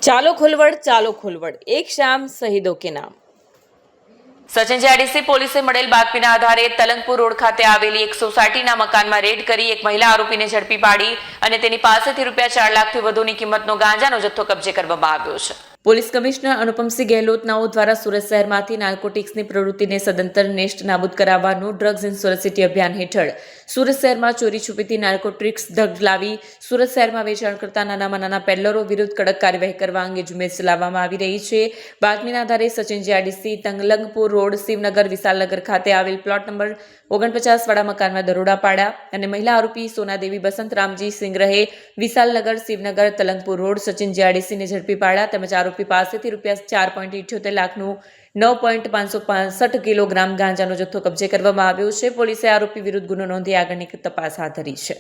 ચાલો ખોલવડ એક શામ શહીદો કે નામ। સચિન જીઆઈડીસી પોલીસે મળેલ બાતમીના આધારે તલંગપુર રોડ ખાતે આવેલી એક સોસાયટીના મકાનમાં રેડ કરી એક મહિલા આરોપીને ઝડપી પાડી અને તેની પાસેથી ₹4 લાખથી વધુની કિંમતનો ગાંજાનો જથ્થો કબજે કરવામાં આવ્યો છે। પોલીસ કમિશનર અનુપમસિંહ ગેહલોતનાઓ દ્વારા સુરત શહેરમાંથી નાર્કોટિક્સની પ્રવૃત્તિને સદંતર નેસ્ત નાબૂદ કરાવવાનું ડ્રગ્સ ઇન સુરત સિટી અભિયાન હેઠળ સુરત શહેરમાં ચોરી છુપીથી નાર્કોટિક્સ ડ્રગ્સ લાવી સુરત શહેરમાં વેચાણ કરતા નાનામાં નાના પેડલરો વિરુદ્ધ કડક કાર્યવાહી કરવા અંગે ઝુંબેશ ચલાવવામાં આવી રહી છે। બાતમીના આધારે સચિન જીઆઈડીસી તલંગપુર રોડ શિવનગર વિશાલનગર ખાતે આવેલ પ્લોટ નંબર 49 વાળા મકાનમાં દરોડા પાડ્યા અને મહિલા આરોપી સોનાદેવી બસંતરામજી સિંહ રહે વિશાલનગર શિવનગર તલંગપુર રોડ સચિન જીઆઈડીસીને ઝડપી પાડ્યા તેમજ આરોપી પાસેથી ₹4.78 લાખનું 9.565 કિલોગ્રામ ગાંજાનો જથ્થો કબજે કરવામાં આવ્યો છે। પોલીસે આરોપી વિરુદ્ધ ગુનો નોંધી આગળની તપાસ હાથ ધરી છે।